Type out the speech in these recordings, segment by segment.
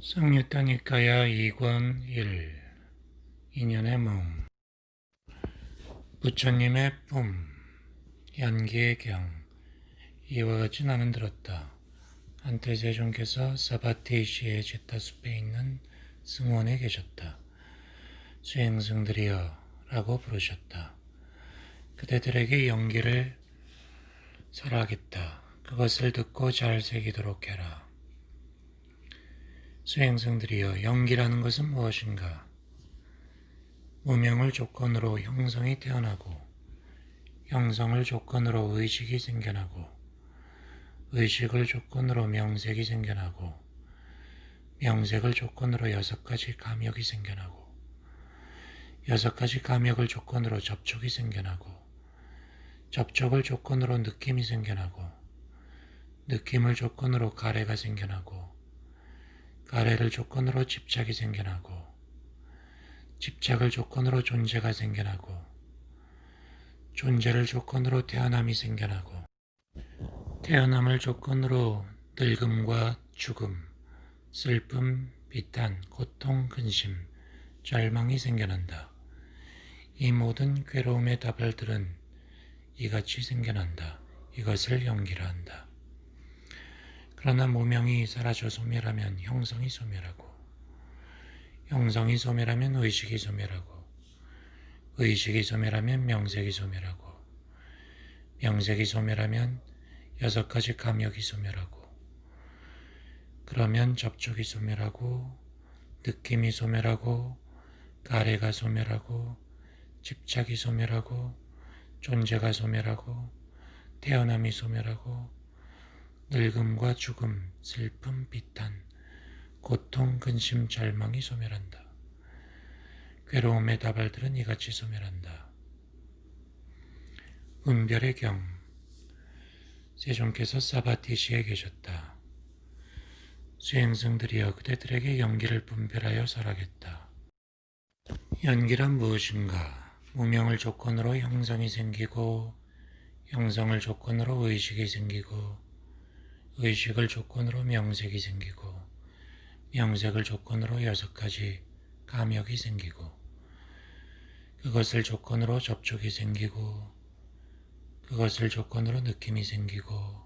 성유타니까야 2권 1. 인연의 몽. 부처님의 품, 연기의 경. 이와 같이 나는 들었다. 한때 세종께서 사바티시의 제타숲에 있는 승원에 계셨다. 수행승들이여 라고 부르셨다. 그대들에게 연기를 설하겠다. 그것을 듣고 잘 새기도록 해라. 수행승들이여, 연기라는 것은 무엇인가? 무명을 조건으로 형성이 태어나고, 형성을 조건으로 의식이 생겨나고, 의식을 조건으로 명색이 생겨나고, 명색을 조건으로 6가지 감역이 생겨나고, 6가지 감역을 조건으로 접촉이 생겨나고, 접촉을 조건으로 느낌이 생겨나고, 느낌을 조건으로 가래가 생겨나고, 가래를 조건으로 집착이 생겨나고, 집착을 조건으로 존재가 생겨나고, 존재를 조건으로 태어남이 생겨나고, 태어남을 조건으로 늙음과 죽음, 슬픔, 비탄, 고통, 근심, 절망이 생겨난다. 이 모든 괴로움의 다발들은 이같이 생겨난다. 이것을 연기라 한다. 그러나 무명이 사라져 소멸하면 형성이 소멸하고, 형성이 소멸하면 의식이 소멸하고, 의식이 소멸하면 명색이 소멸하고, 명색이 소멸하면 6가지 감역이 소멸하고, 그러면 접촉이 소멸하고, 느낌이 소멸하고, 가래가 소멸하고, 집착이 소멸하고, 존재가 소멸하고, 태어남이 소멸하고, 늙음과 죽음, 슬픔, 비탄, 고통, 근심, 절망이 소멸한다. 괴로움의 다발들은 이같이 소멸한다. 은별의 경. 세종께서 사바티시에 계셨다. 수행승들이여, 그대들에게 연기를 분별하여 설하겠다. 연기란 무엇인가? 무명을 조건으로 형성이 생기고, 형성을 조건으로 의식이 생기고, 의식을 조건으로 명색이 생기고, 명색을 조건으로 6가지 감역이 생기고, 그것을 조건으로 접촉이 생기고, 그것을 조건으로 느낌이 생기고,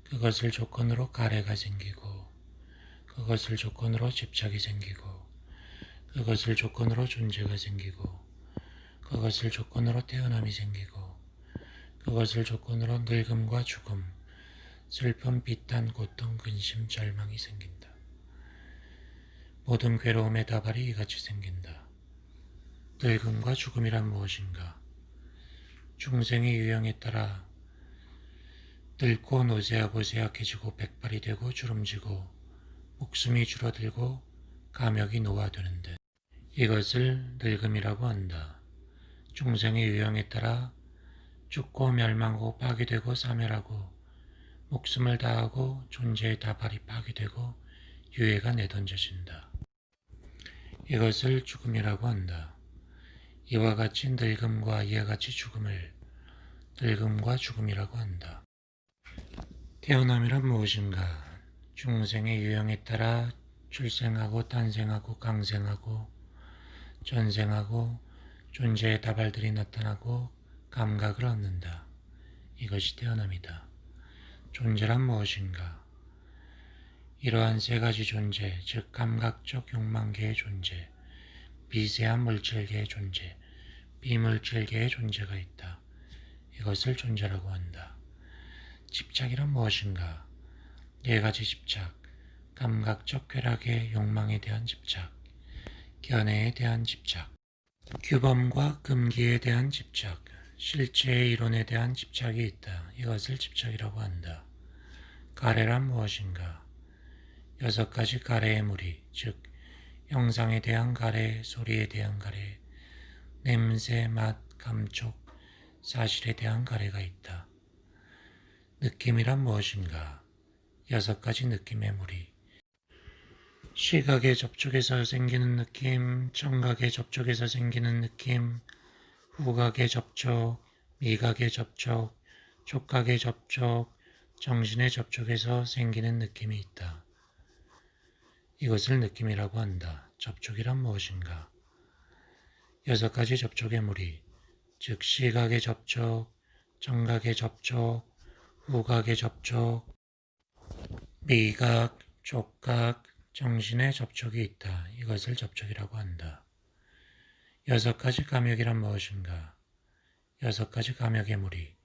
그것을 조건으로 가래가 생기고, 그것을 조건으로 집착이 생기고, 그것을 조건으로 존재가 생기고, 그것을 조건으로 태어남이 생기고, 그것을 조건으로 늙음과 죽음, 슬픔, 비탄, 고통, 근심, 절망이 생긴다. 모든 괴로움의 다발이 이같이 생긴다. 늙음과 죽음이란 무엇인가? 중생의 유형에 따라 늙고 노쇠하고 쇠약해지고 백발이 되고 주름지고 목숨이 줄어들고 감역이 노화되는데, 이것을 늙음이라고 한다. 중생의 유형에 따라 죽고 멸망하고 파괴되고 사멸하고 목숨을 다하고 존재의 다발이 파괴되고 유해가 내던져진다. 이것을 죽음이라고 한다. 이와 같이 늙음과 이와 같이 죽음을 늙음과 죽음이라고 한다. 태어남이란 무엇인가? 중생의 유형에 따라 출생하고 탄생하고 강생하고 전생하고 존재의 다발들이 나타나고 감각을 얻는다. 이것이 태어남이다. 존재란 무엇인가? 이러한 3가지 존재, 즉 감각적 욕망계의 존재, 미세한 물질계의 존재, 비물질계의 존재가 있다. 이것을 존재라고 한다. 집착이란 무엇인가? 4가지 집착, 감각적 쾌락의 욕망에 대한 집착, 견해에 대한 집착, 규범과 금기에 대한 집착, 실체의 이론에 대한 집착이 있다. 이것을 집착이라고 한다. 가래란 무엇인가? 6가지 가래의 무리, 즉 형상에 대한 가래, 소리에 대한 가래, 냄새, 맛, 감촉, 사실에 대한 가래가 있다. 느낌이란 무엇인가? 6가지 느낌의 무리, 시각의 접촉에서 생기는 느낌, 청각의 접촉에서 생기는 느낌, 후각의 접촉, 미각의 접촉, 촉각의 접촉, 정신의 접촉에서 생기는 느낌이 있다. 이것을 느낌이라고 한다. 접촉이란 무엇인가? 6가지 접촉의 무리, 즉 시각의 접촉, 청각의 접촉, 후각의 접촉, 미각, 촉각, 정신의 접촉이 있다. 이것을 접촉이라고 한다. 6가지 감역이란 무엇인가? 6가지 감역의 무리,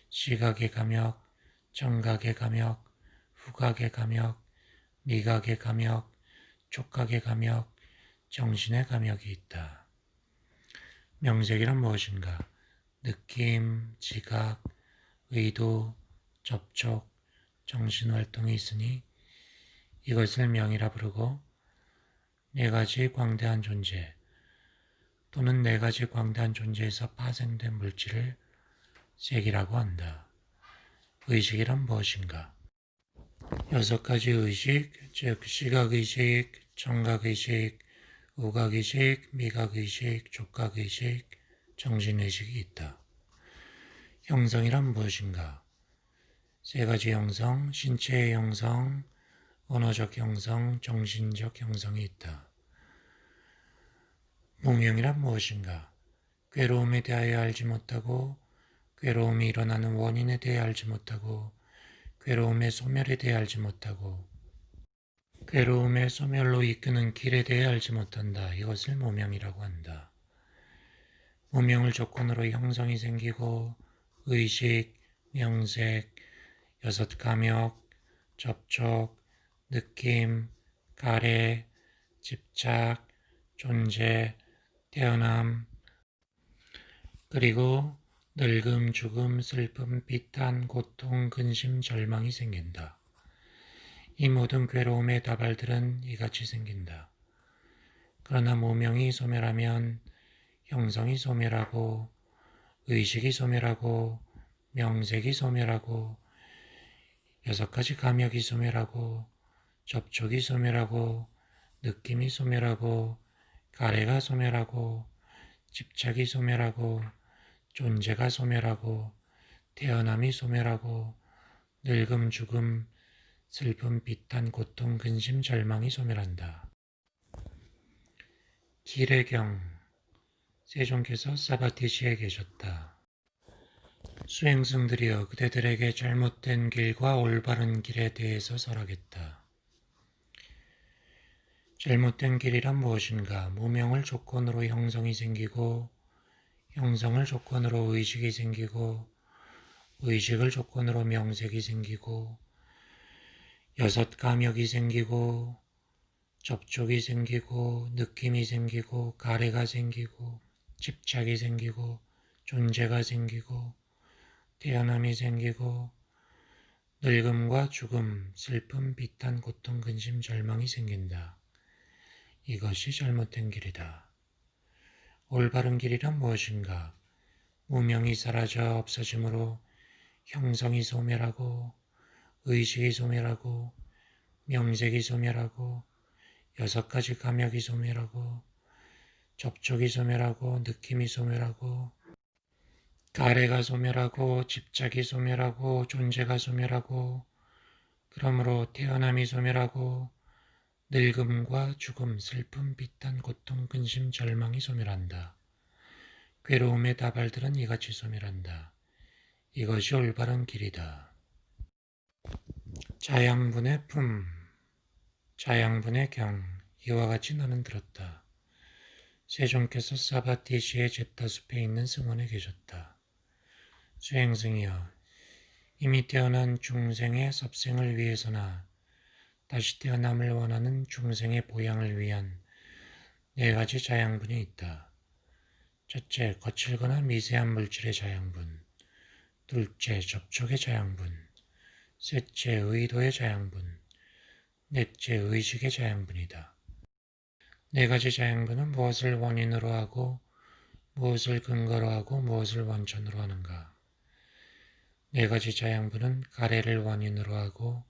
시각의 감역, 청각의 감역, 후각의 감역, 미각의 감역, 촉각의 감역, 정신의 감역이 있다. 명색이란 무엇인가? 느낌, 지각, 의도, 접촉, 정신활동이 있으니 이것을 명이라 부르고 4가지 광대한 존재 또는 4가지 광대한 존재에서 파생된 물질을 색이라고 한다. 의식이란 무엇인가? 6가지 의식, 즉 시각의식, 청각의식, 후각의식, 미각의식, 촉각의식, 정신의식이 있다. 형성이란 무엇인가? 3가지 형성, 신체의 형성, 언어적 형성, 정신적 형성이 있다. 무명이란 무엇인가? 괴로움에 대하여 알지 못하고, 괴로움이 일어나는 원인에 대해 알지 못하고, 괴로움의 소멸에 대해 알지 못하고, 괴로움의 소멸로 이끄는 길에 대해 알지 못한다. 이것을 무명이라고 한다. 무명을 조건으로 형성이 생기고 의식, 명색, 6감역, 접촉, 느낌, 가래, 집착, 존재, 태어남, 그리고 늙음, 죽음, 슬픔, 비탄, 고통, 근심, 절망이 생긴다. 이 모든 괴로움의 다발들은 이같이 생긴다. 그러나 무명이 소멸하면 형성이 소멸하고 의식이 소멸하고 명색이 소멸하고 6가지 감역이 소멸하고 접촉이 소멸하고 느낌이 소멸하고 가래가 소멸하고 집착이 소멸하고 존재가 소멸하고 태어남이 소멸하고 늙음, 죽음, 슬픔, 비탄, 고통, 근심, 절망이 소멸한다. 길의 경, 세종께서 사바티시에 계셨다. 수행승들이여 그대들에게 잘못된 길과 올바른 길에 대해서 설하겠다. 잘못된 길이란 무엇인가? 무명을 조건으로 형성이 생기고 형성을 조건으로 의식이 생기고 의식을 조건으로 명색이 생기고 6감역이 생기고 접촉이 생기고 느낌이 생기고 가래가 생기고 집착이 생기고 존재가 생기고 태어남이 생기고 늙음과 죽음, 슬픔, 비탄, 고통, 근심, 절망이 생긴다. 이것이 잘못된 길이다. 올바른 길이란 무엇인가? 무명이 사라져 없어짐으로 형성이 소멸하고 의식이 소멸하고 명색이 소멸하고 6가지 감역이 소멸하고 접촉이 소멸하고 느낌이 소멸하고 가래가 소멸하고 집착이 소멸하고 존재가 소멸하고 그러므로 태어남이 소멸하고 늙음과 죽음, 슬픔, 비탄, 고통, 근심, 절망이 소멸한다. 괴로움의 다발들은 이같이 소멸한다. 이것이 올바른 길이다. 자양분의 품, 자양분의 경, 이와 같이 나는 들었다. 세종께서 사바티시의 제타숲에 있는 승원에 계셨다. 수행승이여, 이미 태어난 중생의 섭생을 위해서나 다시 태어남을 원하는 중생의 보양을 위한 4가지 자양분이 있다. 첫째, 거칠거나 미세한 물질의 자양분. 둘째, 접촉의 자양분. 셋째, 의도의 자양분. 넷째, 의식의 자양분이다. 4가지 자양분은 무엇을 원인으로 하고 무엇을 근거로 하고 무엇을 원천으로 하는가? 4가지 자양분은 가래를 원인으로 하고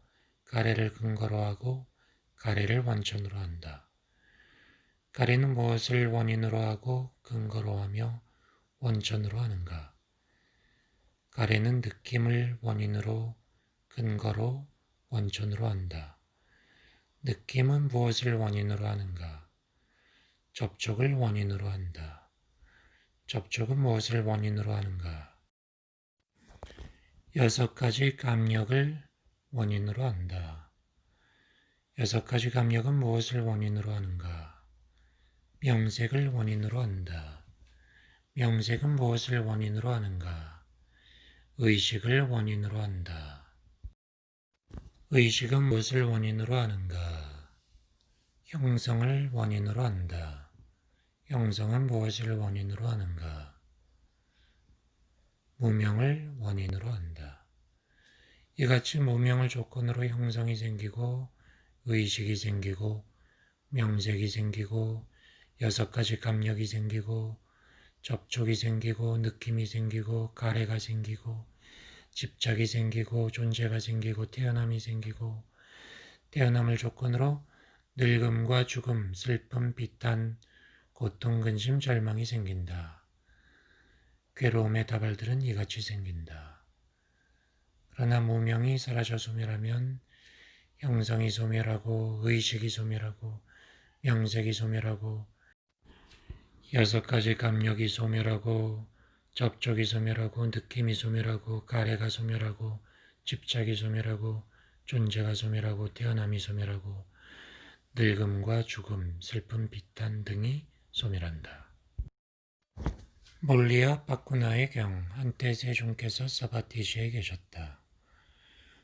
가래를 근거로 하고 가래를 원천으로 한다. 가래는 무엇을 원인으로 하고 근거로 하며 원천으로 하는가? 가래는 느낌을 원인으로 근거로 원천으로 한다. 느낌은 무엇을 원인으로 하는가? 접촉을 원인으로 한다. 접촉은 무엇을 원인으로 하는가? 6가지 감력을 원인으로 한다. 6가지 감력은 무엇을 원인으로 하는가? 명색을 원인으로 한다. 명색은 무엇을 원인으로 하는가? 의식을 원인으로 한다. 의식은 무엇을 원인으로 하는가? 형성을 원인으로 한다. 형성은 무엇을 원인으로 하는가? 무명을 원인으로 한다. 이같이 무명을 조건으로 형성이 생기고 의식이 생기고 명색이 생기고 6가지 감력이 생기고 접촉이 생기고 느낌이 생기고 가래가 생기고 집착이 생기고 존재가 생기고 태어남이 생기고 태어남을 조건으로 늙음과 죽음, 슬픔, 비탄, 고통, 근심, 절망이 생긴다. 괴로움의 다발들은 이같이 생긴다. 그러나 무명이 사라져 소멸하면 형성이 소멸하고 의식이 소멸하고 명색이 소멸하고 6가지 감력이 소멸하고 접촉이 소멸하고 느낌이 소멸하고 가래가 소멸하고 집착이 소멸하고 존재가 소멸하고 태어남이 소멸하고 늙음과 죽음, 슬픔, 비탄 등이 소멸한다. 몰리아 파쿠나의 경, 한때 세종께서 사바티시에 계셨다.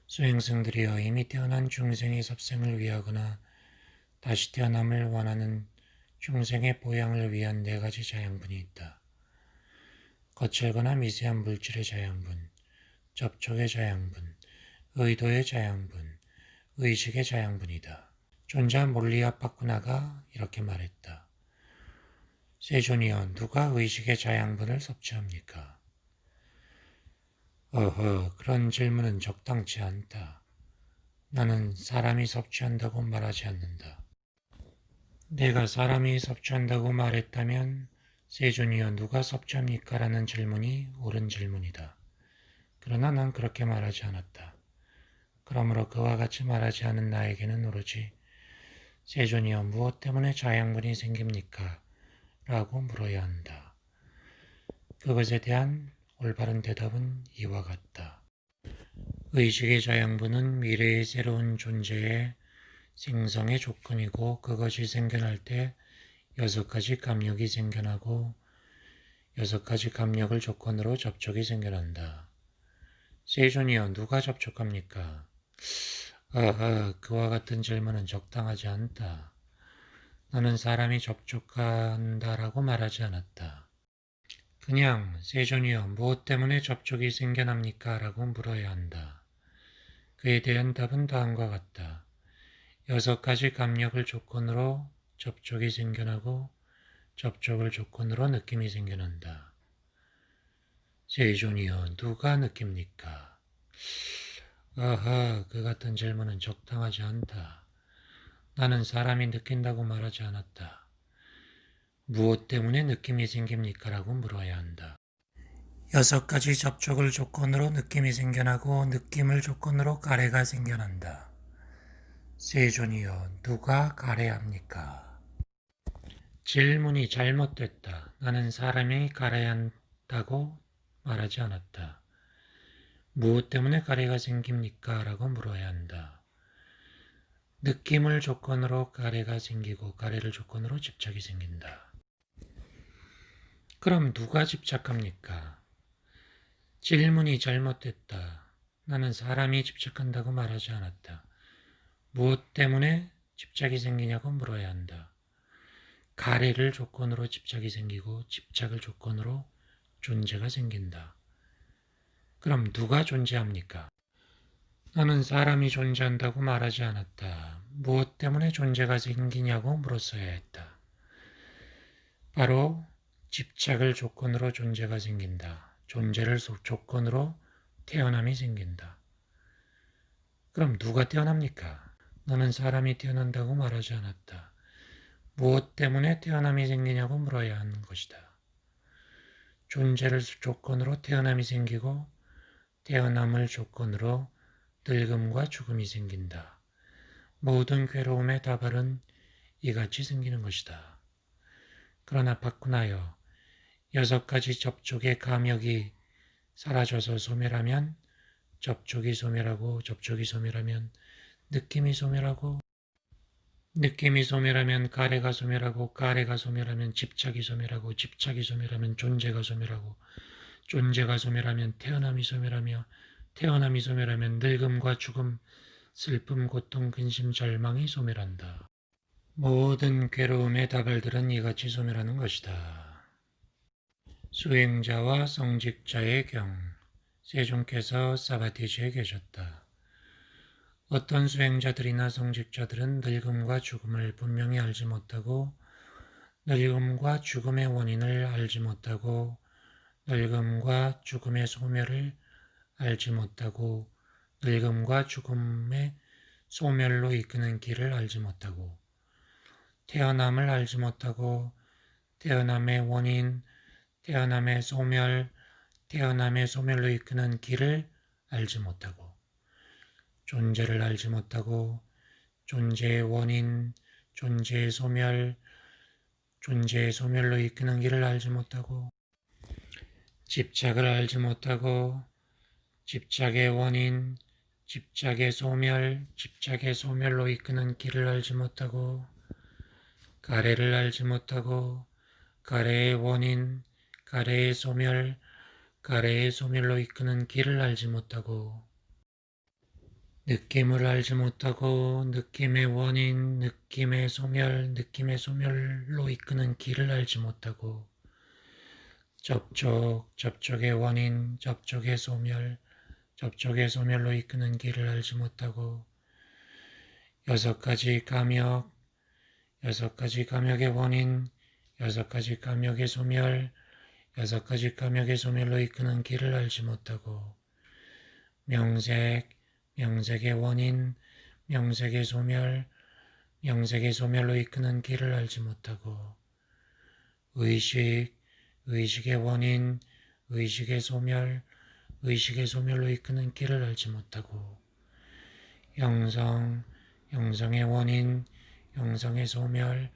수행승들이여 이미 태어난 중생의 섭생을 위하거나 다시 태어남을 원하는 중생의 보양을 위한 4가지 자양분이 있다. 거칠거나 미세한 물질의 자양분, 접촉의 자양분, 의도의 자양분, 의식의 자양분이다. 존자 몰리아 파쿠나가 이렇게 말했다. 세존이여, 누가 의식의 자양분을 섭취합니까? 그런 질문은 적당치 않다. 나는 사람이 섭취한다고 말하지 않는다. 내가 사람이 섭취한다고 말했다면 세존이여 누가 섭취합니까? 라는 질문이 옳은 질문이다. 그러나 난 그렇게 말하지 않았다. 그러므로 그와 같이 말하지 않은 나에게는 오로지 세존이여 무엇 때문에 자양분이 생깁니까? 라고 물어야 한다. 그것에 대한 올바른 대답은 이와 같다. 의식의 자양분은 미래의 새로운 존재의 생성의 조건이고 그것이 생겨날 때 6가지 감력이 생겨나고 6가지 감력을 조건으로 접촉이 생겨난다. 세존이여 누가 접촉합니까? 그와 같은 질문은 적당하지 않다. 나는 사람이 접촉한다라고 말하지 않았다. 그냥 세존이여 무엇 때문에 접촉이 생겨납니까? 라고 물어야 한다. 그에 대한 답은 다음과 같다. 6가지 감력을 조건으로 접촉이 생겨나고 접촉을 조건으로 느낌이 생겨난다. 세존이여 누가 느낍니까? 그 같은 질문은 적당하지 않다. 나는 사람이 느낀다고 말하지 않았다. 무엇 때문에 느낌이 생깁니까? 라고 물어야 한다. 6가지 접촉을 조건으로 느낌이 생겨나고 느낌을 조건으로 가래가 생겨난다. 세존이여 누가 가래합니까? 질문이 잘못됐다. 나는 사람이 가래한다고 말하지 않았다. 무엇 때문에 가래가 생깁니까? 라고 물어야 한다. 느낌을 조건으로 가래가 생기고 가래를 조건으로 집착이 생긴다. 그럼 누가 집착합니까? 질문이 잘못됐다. 나는 사람이 집착한다고 말하지 않았다. 무엇 때문에 집착이 생기냐고 물어야 한다. 가래를 조건으로 집착이 생기고 집착을 조건으로 존재가 생긴다. 그럼 누가 존재합니까? 나는 사람이 존재한다고 말하지 않았다. 무엇 때문에 존재가 생기냐고 물었어야 했다. 바로 집착을 조건으로 존재가 생긴다. 존재를 조건으로 태어남이 생긴다. 그럼 누가 태어납니까? 나는 사람이 태어난다고 말하지 않았다. 무엇 때문에 태어남이 생기냐고 물어야 하는 것이다. 존재를 조건으로 태어남이 생기고 태어남을 조건으로 늙음과 죽음이 생긴다. 모든 괴로움의 다발은 이같이 생기는 것이다. 그러나 바꾸나여 6가지 접촉의 감역이 사라져서 소멸하면 접촉이 소멸하고 접촉이 소멸하면 느낌이 소멸하고 느낌이 소멸하면 가래가 소멸하고 가래가 소멸하면 집착이 소멸하고 집착이 소멸하면 존재가 소멸하고 존재가 소멸하면 태어남이 소멸하며 태어남이 소멸하면 늙음과 죽음, 슬픔, 고통, 근심, 절망이 소멸한다. 모든 괴로움의 다발들은 이같이 소멸하는 것이다. 수행자와 성직자의 경. 세종께서 사바티지에 계셨다. 어떤 수행자들이나 성직자들은 늙음과 죽음을 분명히 알지 못하고 늙음과 죽음의 원인을 알지 못하고 늙음과 죽음의 소멸을 알지 못하고 늙음과 죽음의 소멸로 이끄는 길을 알지 못하고 태어남을 알지 못하고 태어남의 원인, 태어남의 소멸, 태어남의 소멸로 이끄는 길을 알지 못하고 존재를 알지 못하고 존재의 원인, 존재의 소멸, 존재의 소멸로 이끄는 길을 알지 못하고 집착을 알지 못하고 집착의 원인, 집착의 소멸, 집착의 소멸로 이끄는 길을 알지 못하고 가래를 알지 못하고 가래의 원인, 가래의 소멸, 가래의 소멸로 이끄는 길을 알지 못하고 느낌을 알지 못하고 느낌의 원인, 느낌의 소멸, 느낌의 소멸로 이끄는 길을 알지 못하고 접촉, 접촉의 원인, 접촉의 소멸, 접촉의 소멸로 이끄는 길을 알지 못하고 6가지 감역, 6가지 감역의 원인, 6가지 감역의 소멸, 6가지 감역의 소멸로 이끄는 길을 알지 못하고 명색, 명색의 원인, 명색의 소멸, 명색의 소멸로 이끄는 길을 알지 못하고 의식, 의식의 원인, 의식의 소멸, 의식의 소멸로 이끄는 길을 알지 못하고 형성, 형성의 원인, 형성의 소멸,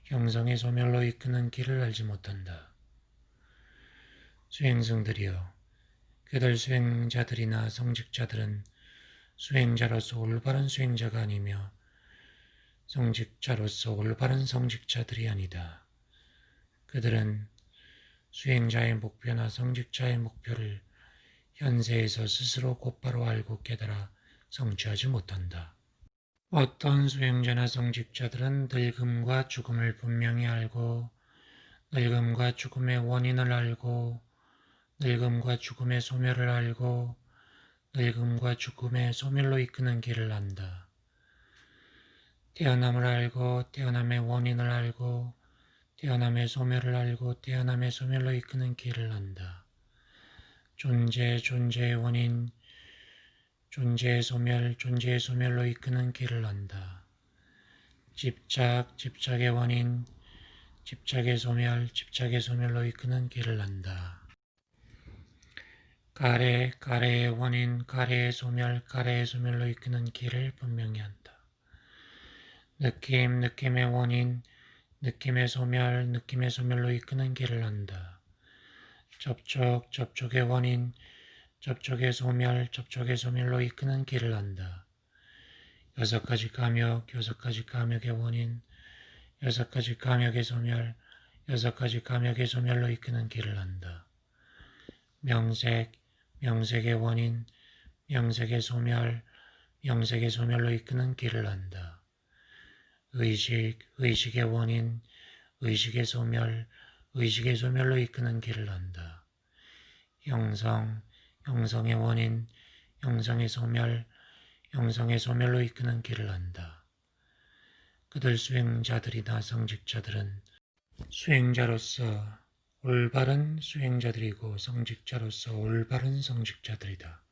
형성의 소멸로 이끄는 길을 알지 못한다. 수행승들이여, 그들 수행자들이나 성직자들은 수행자로서 올바른 수행자가 아니며 성직자로서 올바른 성직자들이 아니다. 그들은 수행자의 목표나 성직자의 목표를 현세에서 스스로 곧바로 알고 깨달아 성취하지 못한다. 어떤 수행자나 성직자들은 늙음과 죽음을 분명히 알고 늙음과 죽음의 원인을 알고 늙음과 죽음의 소멸을 알고 늙음과 죽음의 소멸로 이끄는 길을 안다. 태어남을 알고 태어남의 원인을 알고 태어남의 소멸을 알고 태어남의 소멸로 이끄는 길을 안다. 존재, 존재의 원인, 존재의 소멸, 존재의 소멸로 이끄는 길을 안다. 집착, 집착의 원인, 집착의 소멸, 집착의 소멸로 이끄는 길을 안다. 가래, 가래의 원인, 가래의 소멸, 가래의 소멸로 이끄는 길을 분명히 안다. 느낌, 느낌의 원인, 느낌의 소멸, 느낌의 소멸로 이끄는 길을 안다. 접촉, 접촉의 원인, 접촉의 소멸, 접촉의 소멸로 이끄는 길을 안다. 6가지 감역, 6가지 감역의 원인, 6가지 감역의 소멸, 6가지 감역의 소멸로 이끄는 길을 안다. 명색, 명색의 원인, 명색의 소멸, 명색의 소멸로 이끄는 길을 안다. 의식, 의식의 원인, 의식의 소멸, 의식의 소멸로 이끄는 길을 안다. 형성, 형성의 원인, 형성의 소멸, 형성의 소멸로 이끄는 길을 안다. 그들 수행자들이나 성직자들은 수행자로서 올바른 수행자들이고 성직자로서 올바른 성직자들이다.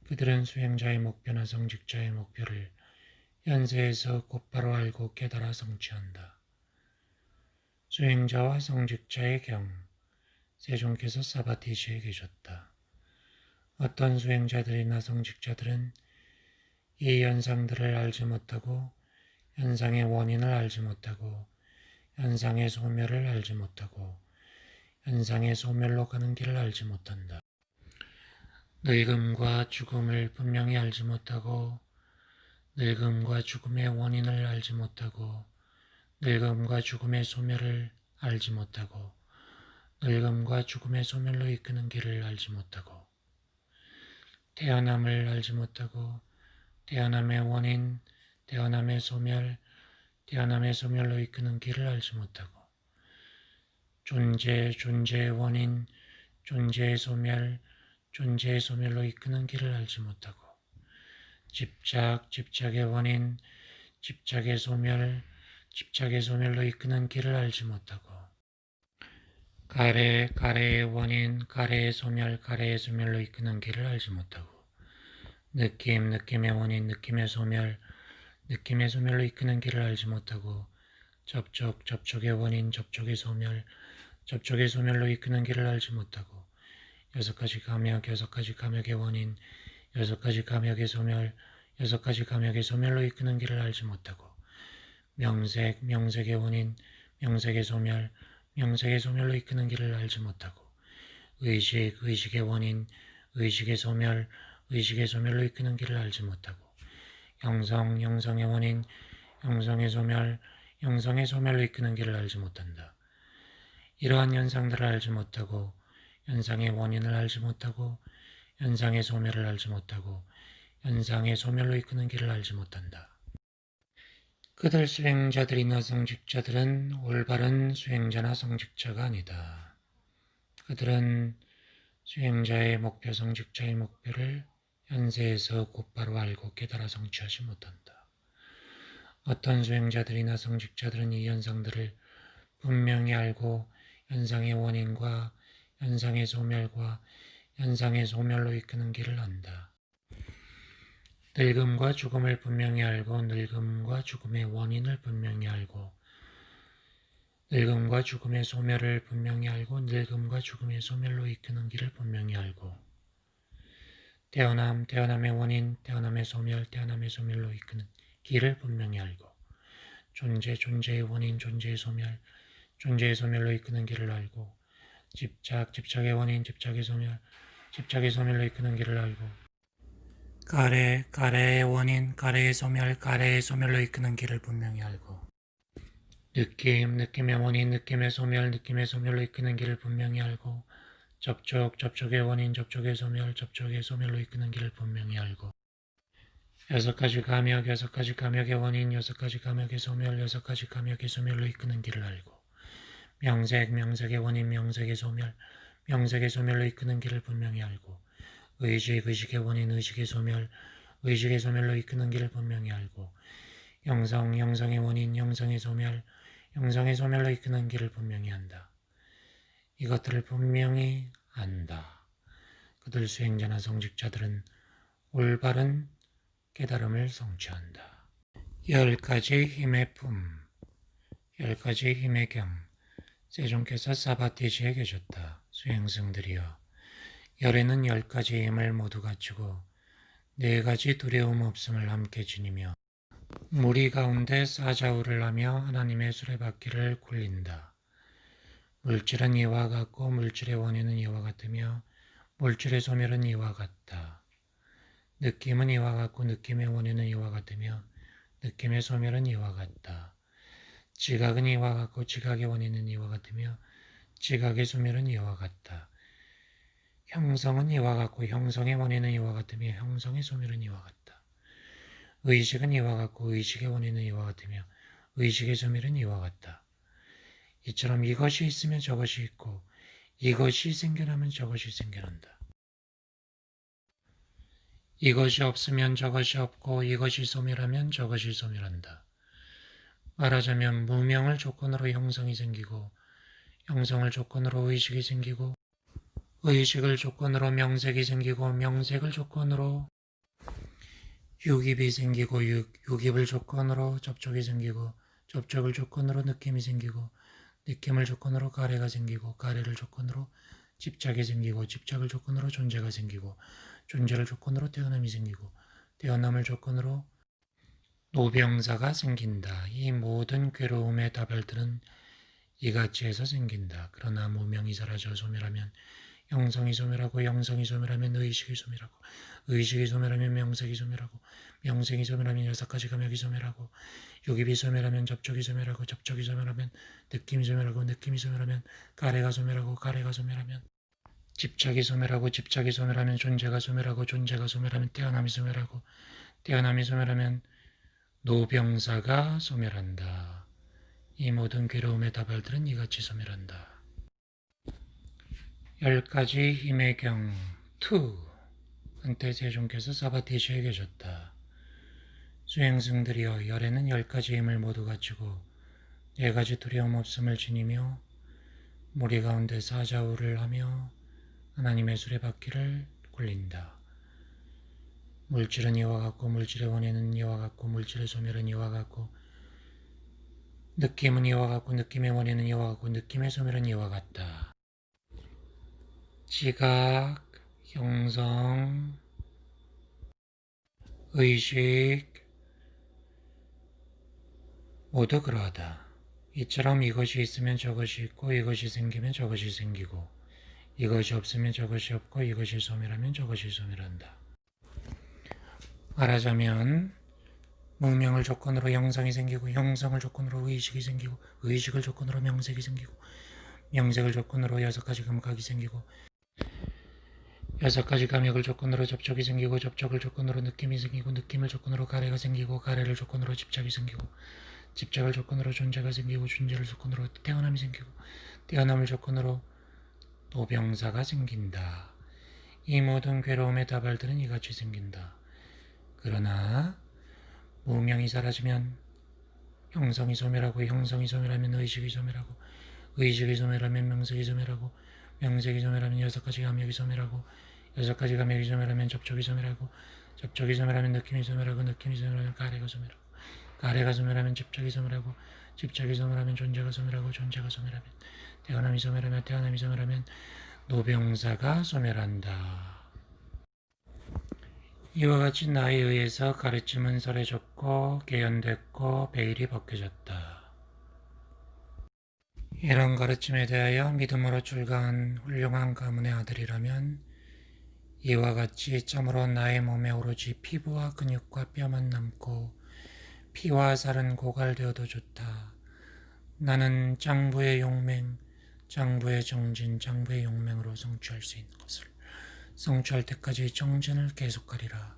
그들은 수행자의 목표나 성직자의 목표를 현세에서 곧바로 알고 깨달아 성취한다. 수행자와 성직자의 경. 세종께서 사바티시에 계셨다. 어떤 수행자들이나 성직자들은 이 현상들을 알지 못하고 현상의 원인을 알지 못하고 현상의 소멸을 알지 못하고 현상의 소멸로 가는 길을 알지 못한다. 늙음과 죽음을 분명히 알지 못하고 늙음과 죽음의 원인을 알지 못하고 늙음과 죽음의 소멸을 알지 못하고 늙음과 죽음의 소멸로 이끄는 길을 알지 못하고 태어남을 알지 못하고 태어남의 원인, 태어남의 소멸, 태어남의 소멸로 이끄는 길을 알지 못하고 존재의 원인, 존재의 소멸, 존재의 소멸로 이끄는 길을 알지 못하고 집착의 원인, 집착의 소멸, 집착의 소멸로 이끄는 길을 알지 못하고 가래의 원인, 가래의 소멸로 이끄는 길을 알지 못하고 느낌의 원인, 느낌의 소멸로 이끄는 길을 알지 못하고 접촉의 원인, 접촉의 소멸로 이끄는 길을 알지 못하고 여섯 가지 감역의 원인, 여섯 가지 감역의 소멸로 이끄는 길을 알지 못하고 명색의 원인, 명색의 소멸로 이끄는 길을 알지 못하고 의식의 원인, 의식의 소멸로 이끄는 길을 알지 못하고 형성의 원인, 형성의 소멸로 이끄는 길을 알지 못한다. 이러한 현상들을 알지 못하고 현상의 원인을 알지 못하고 현상의 소멸을 알지 못하고 현상의 소멸로 이끄는 길을 알지 못한다. 그들 수행자들이나 성직자들은 올바른 수행자나 성직자가 아니다. 그들은 수행자의 목표, 성직자의 목표를 현세에서 곧바로 알고 깨달아 성취하지 못한다. 어떤 수행자들이나 성직자들은 이 현상들을 분명히 알고 현상의 원인과 현상의 소멸과 현상의 소멸로 이끄는 길을 안다. 늙음과 죽음을 분명히 알고 늙음과 죽음의 원인을 분명히 알고 늙음과 죽음의 소멸을 분명히 알고 늙음과 죽음의 소멸로 이끄는 길을 분명히 알고 태어남의 원인, 태어남의 소멸로 이끄는 길을 분명히 알고 존재의 원인, 존재의 소멸로 이끄는 길을 알고 집착의 원인, 집착의 소멸로 이끄는 길을 알고 가래의 원인, 가래의 소멸로 이끄는 길을 분명히 알고 느낌의 원인, 느낌의 소멸로 이끄는 길을 분명히 알고 접촉의 원인, 접촉의 소멸로 이끄는 길을 분명히 알고 여섯 가지 감역의 원인, 여섯 가지 감역의 소멸로 이끄는 길을 알고 명색의 원인, 명색의 소멸로 이끄는 길을 분명히 알고 의식의 원인, 의식의 소멸로 이끄는 길을 분명히 알고 형성의 원인, 형성의 소멸로 이끄는 길을 분명히 안다. 이것들을 분명히 안다. 그들 수행자나 성직자들은 올바른 깨달음을 성취한다. 10가지 힘의 품, 10가지 힘의 경. 세종께서 사바티지에 계셨다. 수행승들이여, 열에는 10가지 힘을 모두 갖추고 4가지 두려움 없음을 함께 지니며 무리 가운데 사자우를 하며 하나님의 수레바퀴를 굴린다. 물질은 이와 같고 물질의 원인은 이와 같으며 물질의 소멸은 이와 같다. 느낌은 이와 같고 느낌의 원인은 이와 같으며 느낌의 소멸은 이와 같다. 지각은 이와 같고 지각의 원인은 이와 같으며 지각의 소멸은 이와 같다. 형성은 이와 같고 형성의 원인은 이와 같으며 형성의 소멸은 이와 같다. 의식은 이와 같고 의식의 원인은 이와 같으며 의식의 소멸은 이와 같다. 이처럼 이것이 있으면 저것이 있고 이것이 생겨나면 저것이 생겨난다. 이것이 없으면 저것이 없고 이것이 소멸하면 저것이 소멸한다. 말하자면 무명을 조건으로 형성이 생기고 형성을 조건으로 의식이 생기고 의식을 조건으로 명색이 생기고 명색을 조건으로 육입이 생기고 육입을 조건으로 접촉이 생기고 접촉을 조건으로 느낌이 생기고 느낌을 조건으로 가래가 생기고 가래를 조건으로 집착이 생기고 집착을 조건으로 존재가 생기고 존재를 조건으로 태어남이 생기고 뛰어넘을 조건으로 노병사가 생긴다. 이 모든 괴로움의 다발들은 이같이 해서 생긴다. 그러나 무명이 사라져 소멸하면 영성이 소멸하고 영성이 소멸하면 의식이 소멸하고 의식이 소멸하면 명색이 소멸하고 명색이 소멸하면 여섯 가지 감각이 소멸하고 육입이 소멸하면 접촉이 소멸하고 접촉이 소멸하면 느낌이 소멸하고 느낌이 소멸하면 가래가 소멸하고 가래가 소멸하면 집착이 소멸하고 집착이 소멸하면 존재가 소멸하고 존재가 소멸하면 태어남이 소멸하고 태어남이 소멸하면 노병사가 소멸한다. 이 모든 괴로움의 다발들은 이같이 소멸한다. 10가지 힘의 경 2. 한때 세종께서 사바티시에 계셨다. 수행승들이여 열에는 10가지 힘을 모두 갖추고 4가지 두려움 없음을 지니며 무리 가운데 사자우를 하며 하나님의 수레바퀴를 굴린다. 물질은 이와 같고 물질의 원인은 이와 같고 물질의 소멸은 이와 같고 느낌은 이와 같고 느낌의 원인은 이와 같고 느낌의 소멸은 이와 같다. 지각, 형성, 의식 모두 그러하다. 이처럼 이것이 있으면 저것이 있고 이것이 생기면 저것이 생기고 이것이 없으면 저것이 없고 이것이 소멸하면 저것이 소멸한다. 말하자면 무명을 조건으로 형성이 생기고 형성을 조건으로 의식이 생기고 의식을 조건으로 명색이 생기고 명색을 조건으로 6가지 감각이 생기고 6가지 감각을 조건으로 접촉이 생기고 접촉을 조건으로 느낌이 생기고 느낌을 조건으로 가래가 생기고 가래를 조건으로 집착이 생기고 집착을 조건으로 존재가 생기고 존재를 조건으로 태어남이 생기고 태어남을 조건으로 노병사가 생긴다. 이 모든 괴로움의 다발들은 이같이 생긴다. 그러나 무명이 사라지면 형성이 소멸하고 형성이 소멸하면 의식이 소멸하고 의식이 소멸하면 명색이 소멸하고 명색이 소멸하면 6가지 감각이 소멸하고 6가지 감각이 소멸하면 접촉이 소멸하고 접촉이 소멸하면 느낌이 소멸하고 느낌이 소멸하면 가래가 소멸하고 가래가 소멸하면 집착이 소멸하고 집착이 소멸하면 존재가 소멸하고 존재가 소멸하면 태어남이 소멸하면 태어남이 소멸하면 노병사가 소멸한다. 이와 같이 나에 의해서 가르침은 설해졌고 개연됐고 베일이 벗겨졌다. 이런 가르침에 대하여 믿음으로 출가한 훌륭한 가문의 아들이라면 이와 같이 참으로 나의 몸에 오로지 피부와 근육과 뼈만 남고 피와 살은 고갈되어도 좋다. 나는 장부의 용맹, 장부의 정진, 장부의 용맹으로 성취할 수 있는 것을 성취할 때까지 정진을 계속하리라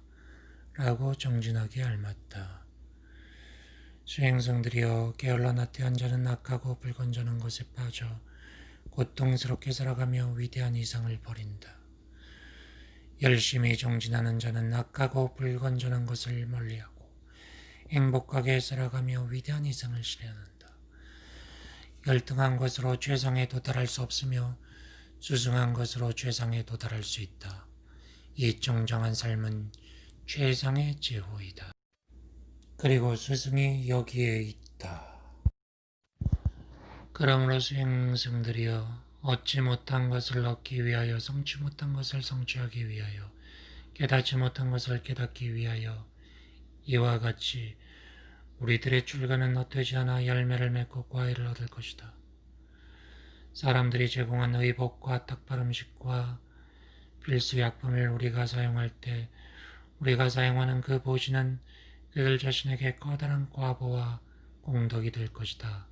라고 정진하기에 알맞다. 수행성들이여 게을러 나태한 자는 악하고 불건전한 것에 빠져 고통스럽게 살아가며 위대한 이상을 버린다. 열심히 정진하는 자는 악하고 불건전한 것을 멀리하고 행복하게 살아가며 위대한 이상을 실현한다. 열등한 것으로 최상에 도달할 수 없으며 수승한 것으로 최상에 도달할 수 있다. 이 정정한 삶은 최상의 제호이다. 그리고 스승이 여기에 있다. 그러므로 수행승들이여 얻지 못한 것을 얻기 위하여 성취 못한 것을 성취하기 위하여 깨닫지 못한 것을 깨닫기 위하여 이와 같이 우리들의 출가는 헛되지 않아 열매를 맺고 과일을 얻을 것이다. 사람들이 제공한 의복과 탁발 음식과 필수 약품을 우리가 사용할 때 우리가 사용하는 그 보시는 그들 자신에게 커다란 과보와 공덕이 될 것이다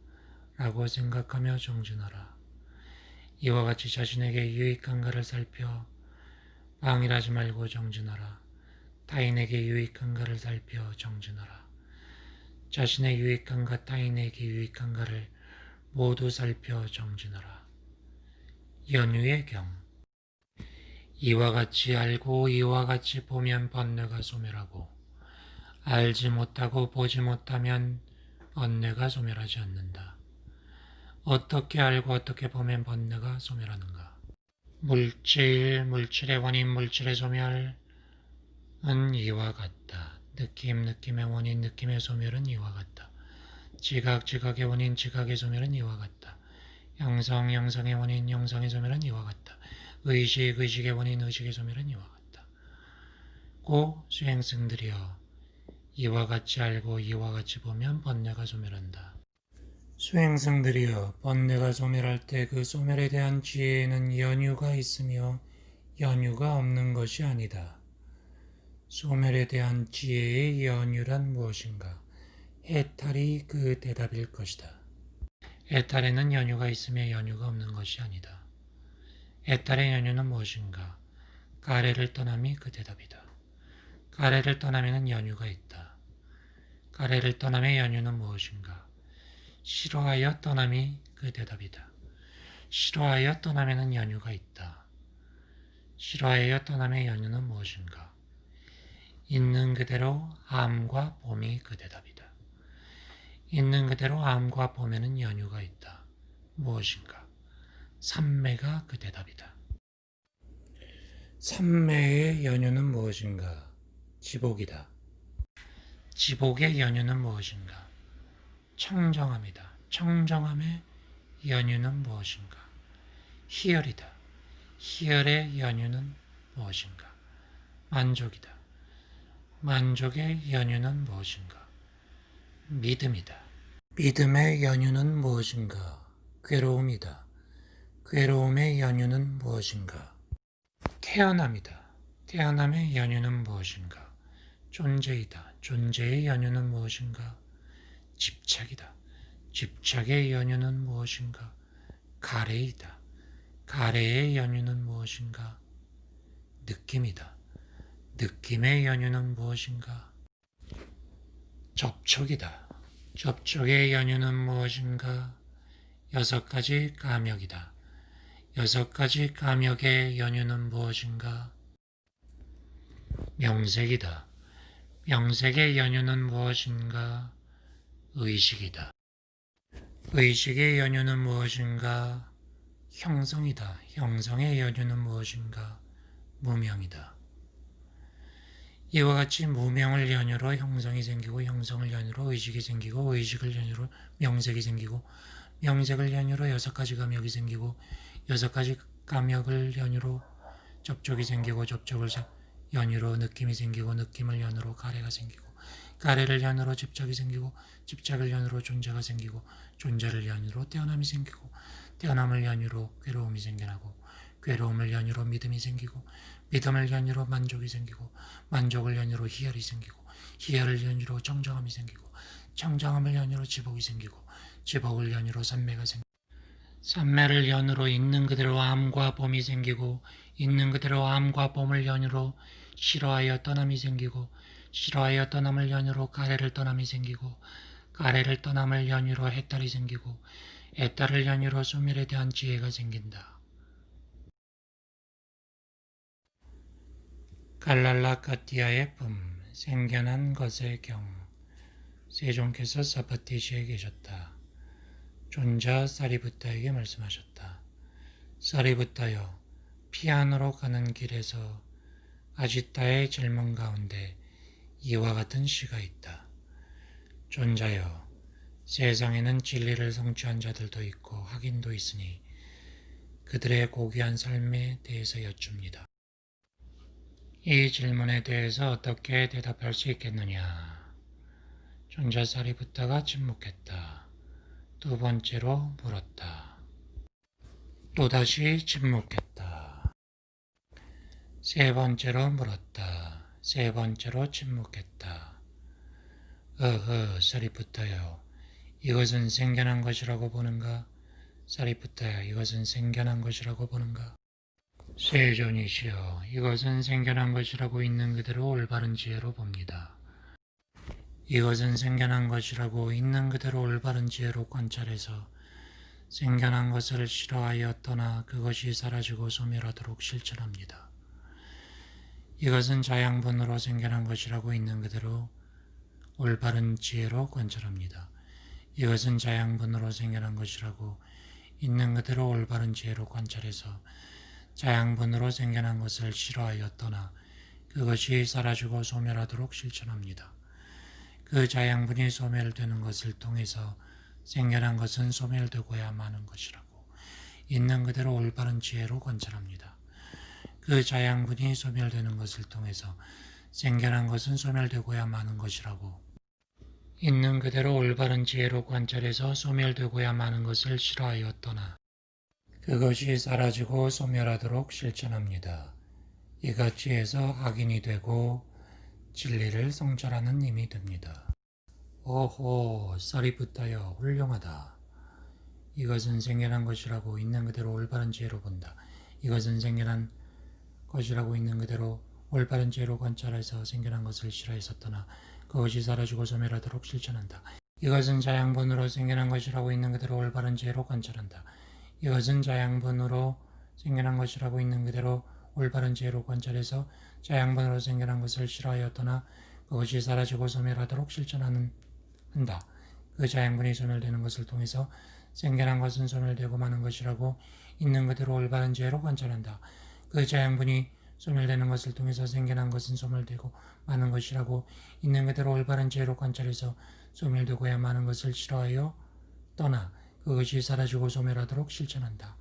라고 생각하며 정진하라. 이와 같이 자신에게 유익한가를 살펴 방일하지 말고 정진하라. 타인에게 유익한가를 살펴 정진하라. 자신의 유익한가 타인에게 유익한가를 모두 살펴 정진하라. 연유의 경 이와 같이 알고 이와 같이 보면 번뇌가 소멸하고 알지 못하고 보지 못하면 번뇌가 소멸하지 않는다. 어떻게 알고 어떻게 보면 번뇌가 소멸하는가? 물질의 원인, 물질의 소멸은 이와 같다. 느낌의 원인, 느낌의 소멸은 이와 같다. 지각의 원인, 지각의 소멸은 이와 같다. 영성의 원인, 영성의 소멸은 이와 같다. 의식의 원인, 의식의 소멸은 이와 같다. 고 수행승들이여, 이와 같이 알고 이와 같이 보면 번뇌가 소멸한다. 수행승들이여, 번뇌가 소멸할 때 그 소멸에 대한 지혜에는 연유가 있으며 연유가 없는 것이 아니다. 소멸에 대한 지혜의 연유란 무엇인가? 해탈이 그 대답일 것이다. 해탈에는 연유가 있으며 연유가 없는 것이 아니다. 해탈의 연유는 무엇인가? 가래를 떠남이 그 대답이다. 가래를 떠나면은 연유가 있다. 가래를 떠남의 연유는 무엇인가? 싫어하여 떠남이 그 대답이다. 싫어하여 떠나면은 연유가 있다. 싫어하여 떠남의 연유는 무엇인가? 있는 그대로 암과 봄이 그 대답이다. 있는 그대로 암과 봄에는 연유가 있다. 무엇인가? 삼매가 그 대답이다. 삼매의 연유는 무엇인가? 지복이다. 지복의 연유는 무엇인가? 청정함이다. 청정함의 연유는 무엇인가? 희열이다. 희열의 연유는 무엇인가? 만족이다. 만족의 연유는 무엇인가? 믿음이다. 믿음의 연유는 무엇인가? 괴로움이다. 괴로움의 연유는 무엇인가? 태어남이다. 태어남의 연유는 무엇인가? 존재이다. 존재의 연유는 무엇인가? 집착이다. 집착의 연유는 무엇인가? 가래이다. 가래의 연유는 무엇인가? 느낌이다. 느낌의 연유는 무엇인가? 접촉이다. 접촉의 연유는 무엇인가? 6가지 감역이다. 6가지 감역의 연유는 무엇인가? 명색이다. 명색의 연유는 무엇인가? 의식이다. 의식의 연유는 무엇인가? 형성이다. 형성의 연유는 무엇인가? 무명이다. 이와 같이 무명을 연유로 형성이 생기고 형성을 연유로 의식이 생기고 의식을 연유로 명색이 생기고 명색을 연유로 6가지 감역이 생기고 6가지 감역을 연유로 접촉이 생기고 접촉을 연유로 느낌이 생기고 느낌을 연유로 가래가 생기고 가래를 연유로 집착이 생기고 집착을 연유로 존재가 생기고 존재를 연유로 떼어남이 생기고 떼어남을 연유로 괴로움이 생겨나고 괴로움을 연유로 믿음이 생기고 믿음을 연유로 만족이 생기고 만족을 연유로 희열이 생기고 희열을 연유로 청정함이 생기고 청정함을 연유로 지복이 생기고 지복을 연유로 삼매가 생기고 삼매를 연유로 있는 그대로 암과 봄이 생기고 있는 그대로 암과 봄을 연유로 싫어하여 떠남이 생기고 싫어하여 떠남을 연유로 가래를 떠남이 생기고 가래를 떠남을 연유로 해탈이 생기고 해탈을 연유로 소멸에 대한 지혜가 생긴다. 갈랄라카티아의 품, 생겨난 것의 경. 세종께서 사파티시에 계셨다. 존자 사리부타에게 말씀하셨다. 사리부타여, 피안으로 가는 길에서 아지타의 질문 가운데 이와 같은 시가 있다. 존자여, 세상에는 진리를 성취한 자들도 있고 학인도 있으니 그들의 고귀한 삶에 대해서 여쭙니다. 이 질문에 대해서 어떻게 대답할 수 있겠느냐? 존자 사리부타가 침묵했다. 두 번째로 물었다. 또다시 침묵했다. 세 번째로 물었다. 세 번째로 침묵했다. 사리부타여, 이것은 생겨난 것이라고 보는가? 사리부타여, 이것은 생겨난 것이라고 보는가? 세존이시여, 이것은 생겨난 것이라고 있는 그대로 올바른 지혜로 봅니다. 이것은 생겨난 것이라고 있는 그대로 올바른 지혜로 관찰해서 생겨난 것을 싫어하여 떠나 그것이 사라지고 소멸하도록 실천합니다. 이것은 자양분으로 생겨난 것이라고 있는 그대로 올바른 지혜로 관찰합니다. 이것은 자양분으로 생겨난 것이라고 있는 그대로 올바른 지혜로 관찰해서 자양분으로 생겨난 것을 싫어하여 떠나 그것이 사라지고 소멸하도록 실천합니다. 그 자양분이 소멸되는 것을 통해서 생겨난 것은 소멸되고야 마는 것이라고 있는 그대로 올바른 지혜로 관찰합니다. 그 자양분이 소멸되는 것을 통해서 생겨난 것은 소멸되고야 마는 것이라고. 있는 그대로 올바른 지혜로 관찰해서 소멸되고야 마는 것을 싫어하였더나 그것이 사라지고 소멸하도록 실천합니다. 이같이 해서 악인이 되고 진리를 성찰하는 힘이 됩니다. 오호, 사리푸타여, 훌륭하다. 이것은 생겨난 것이라고 있는 그대로 올바른 지혜로 본다. 이것은 생겨난 것이라고 있는 그대로 올바른 지혜로 관찰해서 생겨난 것을 싫어했었더나 그것이 사라지고 소멸하도록 실천한다. 이것은 자양분으로 생겨난 것이라고 있는 그대로 올바른 지혜로 관찰한다. 이것은 자양분으로 생겨난 것이라고 있는 그대로 올바른 지혜로 관찰해서 자양분으로 생겨난 것을 싫어하였더나 그것이 사라지고 소멸하도록 실천한다. 그 자양분이 소멸되는 것을 통해서 생겨난 것은 소멸되고 마는 것이라고 있는 그대로 올바른 지혜로 관찰한다. 그 자양분이 소멸되는 것을 통해서 생겨난 것은 소멸되고 마는 것이라고 있는 그대로 올바른 지혜로 관찰해서 소멸되고야 마는 것을 싫어하여 떠나 그것이 사라지고 소멸하도록 실천한다.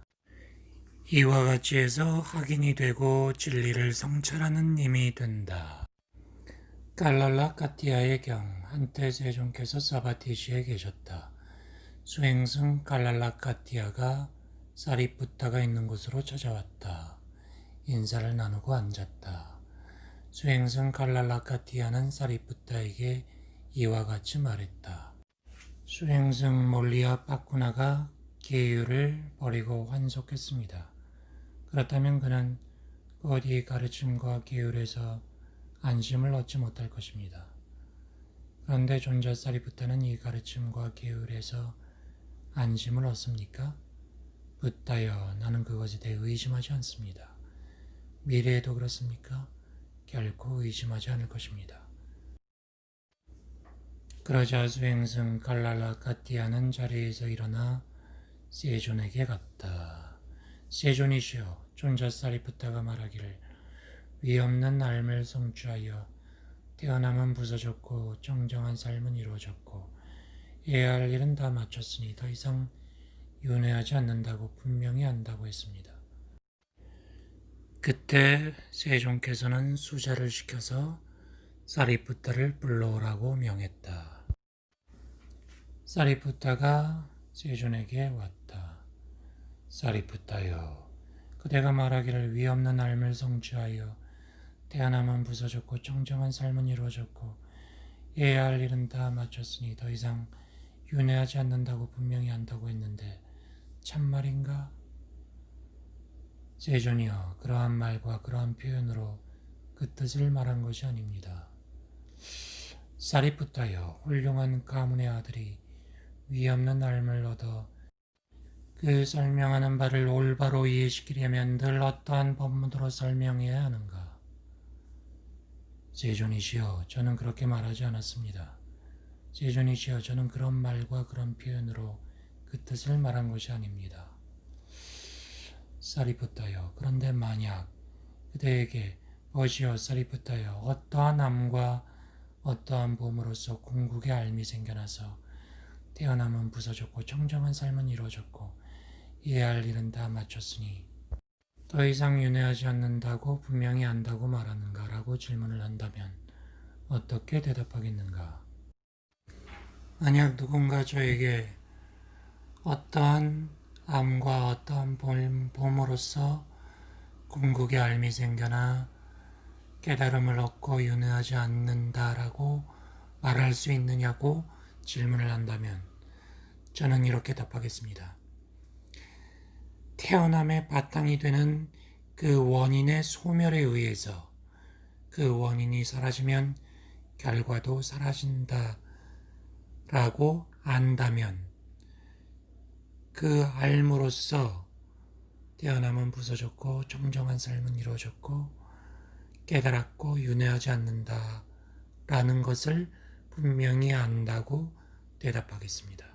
이와 같이 해서 확인이 되고 진리를 성찰하는 힘이 된다. 깔랄라 까띠아의 경, 한때 세종께서 사바티시에 계셨다. 수행승 깔랄라 까띠아가 사리푸타가 있는 곳으로 찾아왔다. 인사를 나누고 앉았다. 수행승 깔랄라 까띠아는 사리푸타에게 이와 같이 말했다. 수행승 몰리아 빠꾸나가 계율을 버리고 환속했습니다. 그렇다면 그는 어디 가르침과 계율에서 안심을 얻지 못할 것입니다. 그런데 존자 사리푸타는 이 가르침과 계율에서 안심을 얻습니까? 붓다여, 나는 그것에 대해 의심하지 않습니다. 미래에도 그렇습니까? 결코 의심하지 않을 것입니다. 그러자 수행승 칼랄라 까띠아는 자리에서 일어나 세존에게 갔다. 세존이시여, 존자 사리푸타가 말하기를 위없는 삶을 성취하여 태어남은 부서졌고 정정한 삶은 이루어졌고 해야 할 일은 다 마쳤으니 더 이상 윤회하지 않는다고 분명히 안다고 했습니다. 그때 세종께서는 수자를 시켜서 사리푸타를 불러오라고 명했다. 사리푸타가 세존에게 왔다. 사리푸타여, 그대가 말하기를 위없는 삶을 성취하여 태어남은 부서졌고 정정한 삶은 이루어졌고 해야 할 일은 다 마쳤으니 더 이상 윤회하지 않는다고 분명히 안다고 했는데 참말인가? 세존이여, 그러한 말과 그러한 표현으로 그 뜻을 말한 것이 아닙니다. 사리푸타여, 훌륭한 가문의 아들이 위없는 삶을 얻어 그 설명하는 바를 올바로 이해시키려면 늘 어떠한 법문으로 설명해야 하는가? 세존이시여, 저는 그렇게 말하지 않았습니다. 세존이시여, 저는 그런 말과 그런 표현으로 그 뜻을 말한 것이 아닙니다. 사리푸타여, 그런데 만약 그대에게 보시오 사리푸타여, 어떠한 암과 어떠한 봄으로써 궁극의 알미 생겨나서 태어남은 부서졌고 정정한 삶은 이루어졌고 해야 할 일은 다 마쳤으니 더 이상 윤회하지 않는다고 분명히 안다고 말하는가? 라고 질문을 한다면 어떻게 대답하겠는가? 만약 누군가 저에게 어떠한 암과 어떠한 봄으로써 궁극의 알미 생겨나 깨달음을 얻고 윤회하지 않는다라고 말할 수 있느냐고 질문을 한다면 저는 이렇게 답하겠습니다. 태어남의 바탕이 되는 그 원인의 소멸에 의해서 그 원인이 사라지면 결과도 사라진다 라고 안다면 그 알므로써 태어남은 부서졌고 정정한 삶은 이루어졌고 깨달았고 윤회하지 않는다 라는 것을 분명히 안다고 대답하겠습니다.